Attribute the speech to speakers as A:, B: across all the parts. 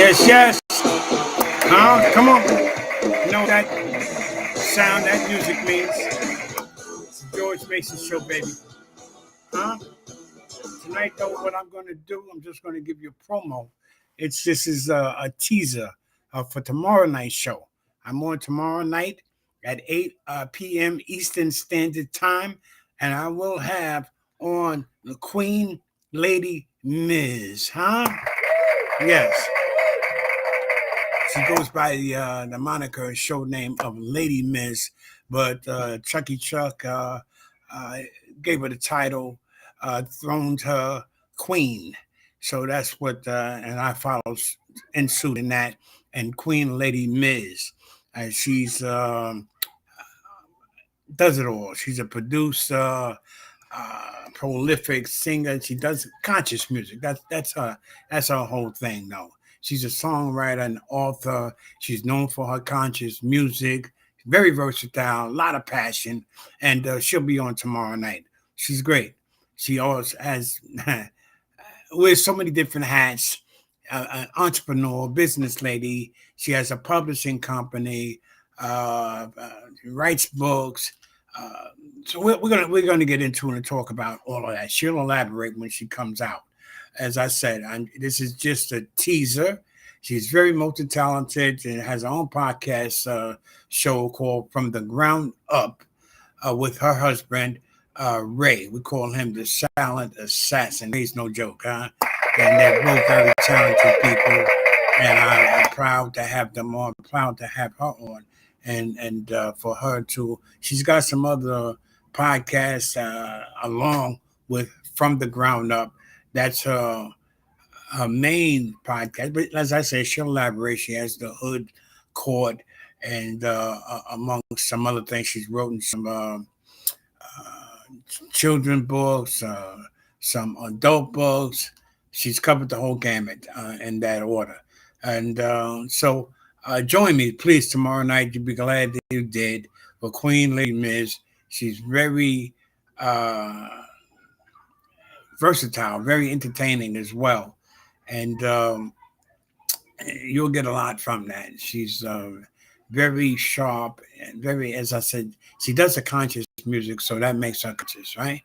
A: Yes, yes. Come on. You know that sound, that music means. It's the George Mason Show, baby. Huh? Tonight, though, what I'm going to do, I'm just going to give you a promo. This is a teaser for tomorrow night's show. I'm on tomorrow night at 8 p.m. Eastern Standard Time, and I will have on the Queen Lady Miz. Huh? Yes. She goes by the moniker show name of Lady Miz, but Chucky Chuck uh, gave her the title, throned her queen. So that's what, and I follow in suit in that, and Queen Lady Miz. She's does it all. She's a producer, prolific singer. She does conscious music. That's her whole thing, though. She's a songwriter and author. She's known for her conscious music. Very versatile, a lot of passion, and she'll be on tomorrow night. She's great. She always has wears so many different hats. An entrepreneur, business lady. She has a publishing company. Writes books. Uh, so we're gonna get into it and talk about all of that. She'll elaborate when she comes out. As I said, this is just a teaser. She's very multi talented and has her own podcast show called From the Ground Up with her husband Ray. We call him the silent assassin. He's no joke, huh? And they're both very talented people, and I'm proud to have them on. Proud to have her on, and for her to, she's got some other podcasts along with From the Ground Up. That's her main podcast. But as I said, she'll elaborate. She has the Hood Court, and among some other things, she's written some children books, some adult books. She's covered the whole gamut in that order. And so join me, please, tomorrow night. You'll be glad that you did. For Queen Lady Miz, she's very uh, versatile, very entertaining as well. And you'll get a lot from that. She's very sharp and very, as I said, she does the conscious music, so that makes her conscious, right?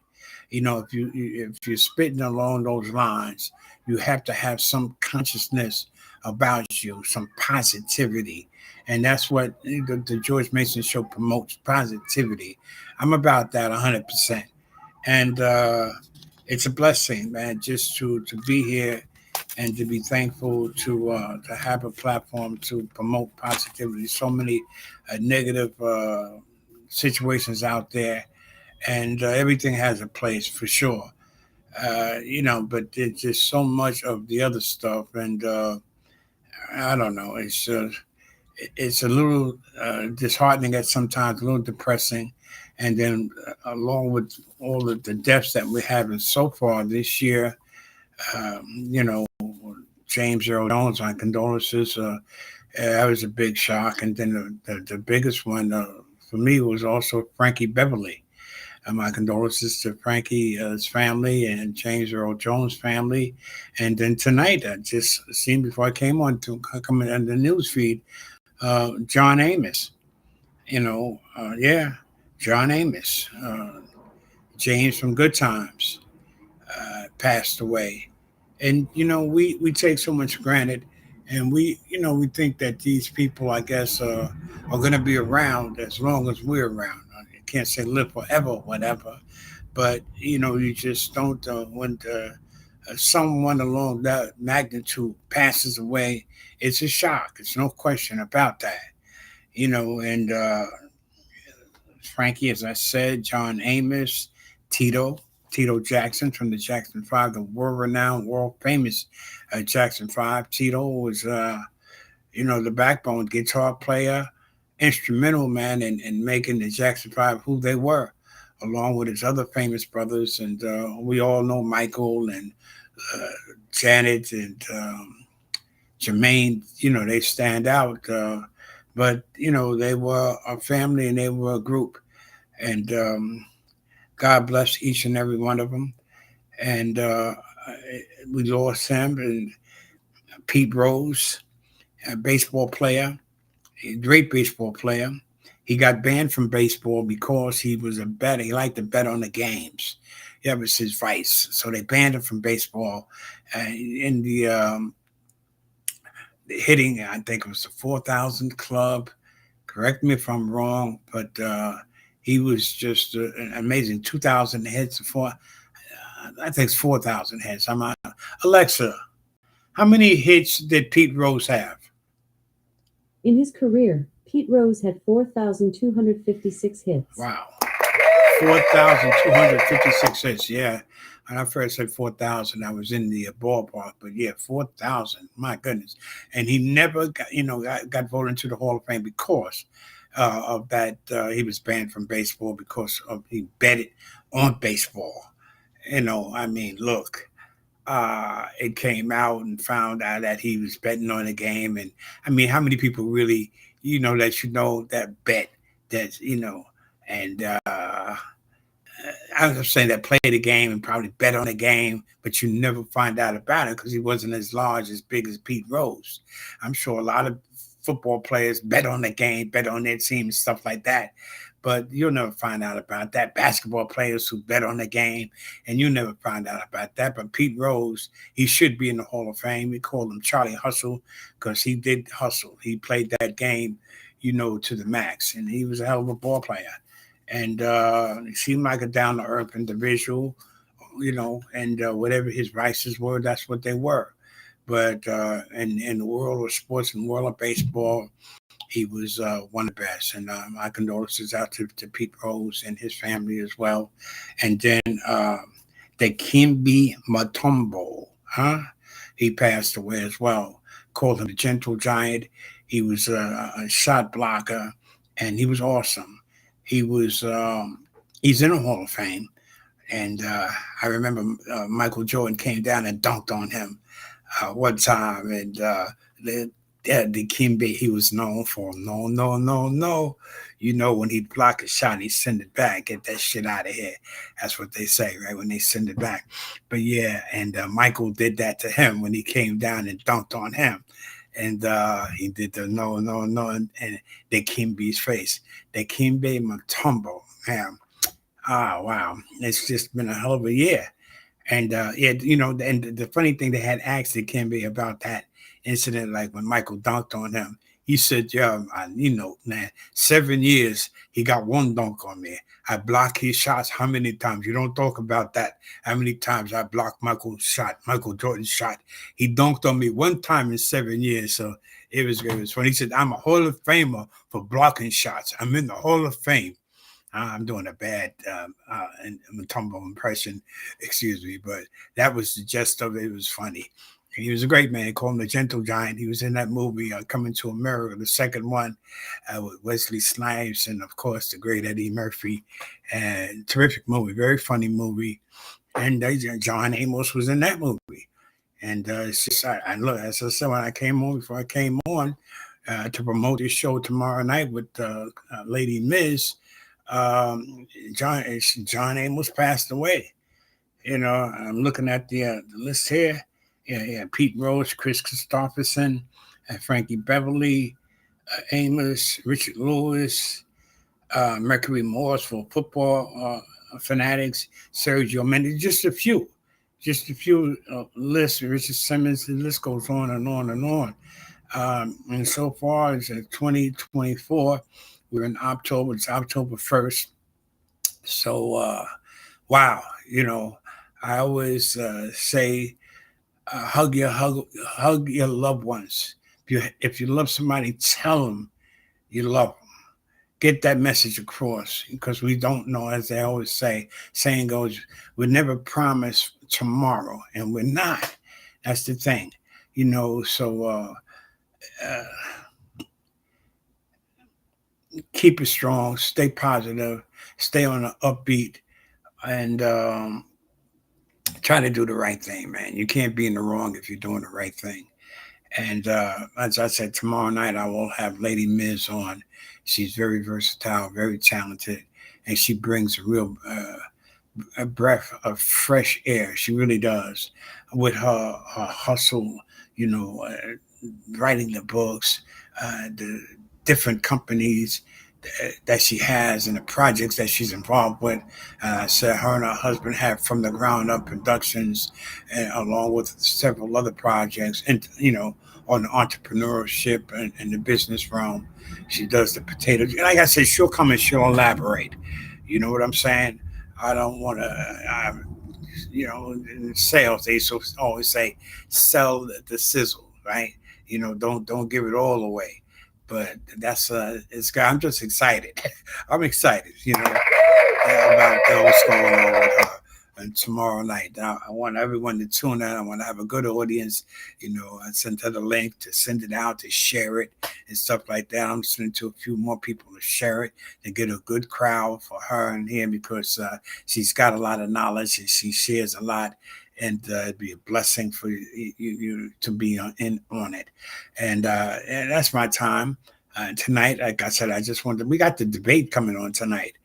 A: You know, if you're spitting along those lines, you have to have some consciousness about you, some positivity, and that's what the George Mason Show promotes: positivity. I'm about that 100%, and it's a blessing, man, just to be here and to be thankful to have a platform to promote positivity. So many negative situations out there, and everything has a place for sure. But there's just so much of the other stuff, and I don't know. It's a little disheartening at sometimes, a little depressing, and then along with all of the deaths that we have so far this year, you know, James Earl Jones, my condolences. That was a big shock. And then the biggest one for me was also Frankie Beverly. My condolences to Frankie's family and James Earl Jones' family. And then tonight, I just seen before I came on to come in the news feed, John Amos. Yeah, John Amos, James from Good Times, passed away. And we take so much for granted, and we think that these people, I guess, are going to be around as long as we're around. I can't say live forever or whatever, but you just don't when someone along that magnitude passes away, it's a shock. It's no question about that. And Frankie, as I said, John Amos, Tito, Tito Jackson from the Jackson Five, the world renowned, world famous Jackson Five. Tito was, the backbone guitar player, instrumental man in making the Jackson Five who they were, along with his other famous brothers. And we all know Michael and uh, Janet and Jermaine. They stand out. But they were a family and they were a group, and God bless each and every one of them. And we lost him, and Pete Rose, a baseball player, a great baseball player. He got banned from baseball because he was a bettor. He liked to bet on the games. That was his vice. So they banned him from baseball. In the hitting, I think it was the 4,000 club. Correct me if I'm wrong, but he was just an amazing 2,000 hits. I think it's 4,000 hits. I'm not. Alexa, how many hits did Pete Rose have?
B: In his career, Pete Rose had 4,256 hits.
A: Wow. 4,256 hits. Yeah. When I first said 4,000, I was in the ballpark, but yeah, 4,000. My goodness. And he never got, got voted into the Hall of Fame because of that. He was banned from baseball because of he betted on baseball. I mean, look, it came out and found out that he was betting on the game. And I mean, how many people really, that bet that, and I was saying that play the game and probably bet on the game, but you never find out about it because he wasn't as large, as big as Pete Rose. I'm sure a lot of football players bet on the game, bet on their team, and stuff like that. But you'll never find out about that. Basketball players who bet on the game, and you never find out about that. But Pete Rose, he should be in the Hall of Fame. We call him Charlie Hustle because he did hustle. He played that game, to the max, and he was a hell of a ball player. And he seemed like a down to earth individual, and whatever his vices were, that's what they were. But in the world of sports and world of baseball, he was one of the best. And my condolences out to Pete Rose and his family as well. And then the Kimbi Matumbo, huh? He passed away as well. Called him the Gentle Giant. He was a shot blocker, and he was awesome. He was he's in the Hall of Fame, and I remember Michael Jordan came down and dunked on him one time, and the Kimbe he was known for no, no, no, no. When he'd block a shot, he'd send it back, get that shit out of here. That's what they say, right? When they send it back. But yeah, and Michael did that to him when he came down and dunked on him. And he did the no, no, no, and the Kimbe's face. The Kimbe Matumbo, man. Ah, wow. It's just been a hell of a year. And and the funny thing, they had asked the Kimbe about that incident, like when Michael dunked on him. He said, "Yeah, man, 7 years he got one dunk on me. I blocked his shots. How many times? You don't talk about that. How many times I blocked Michael Jordan's shot? He dunked on me one time in 7 years. So it was funny. He said, I'm a Hall of Famer for blocking shots. I'm in the Hall of Fame. I'm doing a bad Matumbo impression, excuse me, but that was the gist of it. It was funny. He was a great man. Called him the Gentle Giant. He was in that movie, Coming to America, the second one, with Wesley Snipes and, of course, the great Eddie Murphy. And terrific movie, very funny movie. And John Amos was in that movie. And it's just, I look, as I said, when I came on, before I came on to promote this show tomorrow night with Lady Miz, John Amos passed away. I'm looking at the list here. Yeah, Pete Rose, Chris Christopherson, Frankie Beverly, Amos, Richard Lewis, Mercury Morse for football fanatics, Sergio Mendes, just a few lists. Richard Simmons, the list goes on and on and on. And so far, it's 2024. We're in October. It's October 1st. So, wow, I always say, hug your loved ones. If you love somebody, tell them you love them. Get that message across because we don't know, as they always say. Saying goes, we never promise tomorrow, and we're not. That's the thing, So uh, keep it strong, stay positive, stay on the upbeat, and try to do the right thing, man. You can't be in the wrong if you're doing the right thing. And as I said, tomorrow night I will have Lady Miz on. She's very versatile, very talented, and she brings a breath of fresh air. She really does, with her hustle, you know, writing the books, the different companies that she has and the projects that she's involved with. So her and her husband have From the Ground Up Productions, and along with several other projects, and on the entrepreneurship and the business realm. She does the potatoes. Like I said, she'll come and she'll elaborate. You know what I'm saying? I don't want to. In sales, they always say, sell the sizzle, right? Don't give it all away. But that's I'm just excited. I'm excited, about what's going on with her. And tomorrow night, I want everyone to tune in. I want to have a good audience. I sent her the link to send it out, to share it and stuff like that. I'm sending to a few more people to share it, to get a good crowd for her and him, because she's got a lot of knowledge and she shares a lot. And it'd be a blessing for you to be on it. And that's my time. Tonight, like I said, we got the debate coming on tonight.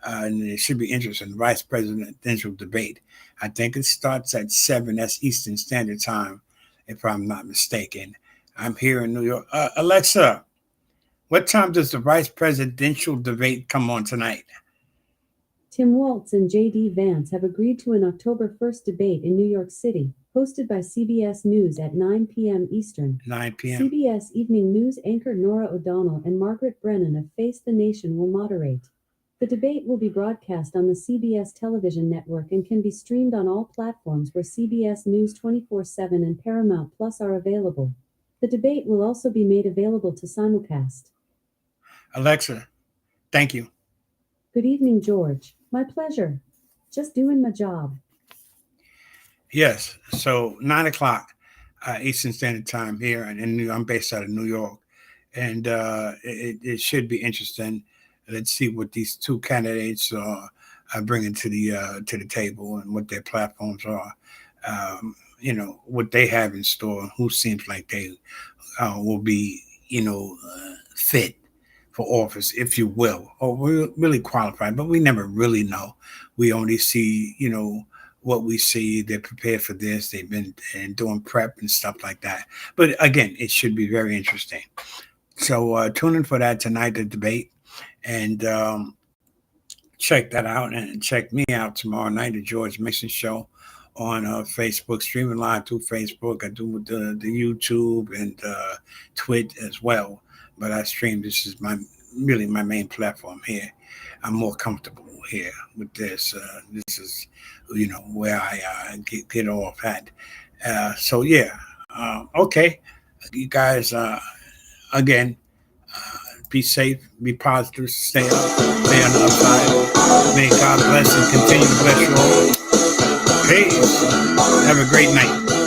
A: And it should be interesting. Vice presidential debate. I think it starts at 7. That's Eastern Standard Time, if I'm not mistaken. I'm here in New York. Alexa, what time does the vice presidential debate come on tonight?
B: Tim Waltz and J.D. Vance have agreed to an October 1st debate in New York City, hosted by CBS News at 9 p.m. Eastern.
A: 9 p.m.
B: CBS Evening News anchor Norah O'Donnell and Margaret Brennan of Face the Nation will moderate. The debate will be broadcast on the CBS television network and can be streamed on all platforms where CBS News 24/7 and Paramount Plus are available. The debate will also be made available to simulcast.
A: Alexa, thank you.
B: Good evening, George. My pleasure. Just doing my job.
A: Yes. So 9 o'clock Eastern Standard Time here, and I'm based out of New York, and it should be interesting. Let's see what these two candidates are bringing to the table, and what their platforms are. What they have in store. Who seems like they will be, fit for office, if you will, or we're really qualified. But we never really know. We only see, what we see. They're prepared for this. They've been doing prep and stuff like that. But again, it should be very interesting. So tune in for that tonight, the debate. And check that out, and check me out tomorrow night, the George Mason Show on Facebook, streaming live through Facebook. I do the YouTube and Twitch as well, but I stream. This is my main platform here. I'm more comfortable here with this. This is where I get off at. So yeah, okay, you guys. Again. Be safe, be positive, stay up, stay on the upside. May God bless and continue to bless you all. Peace. Have a great night.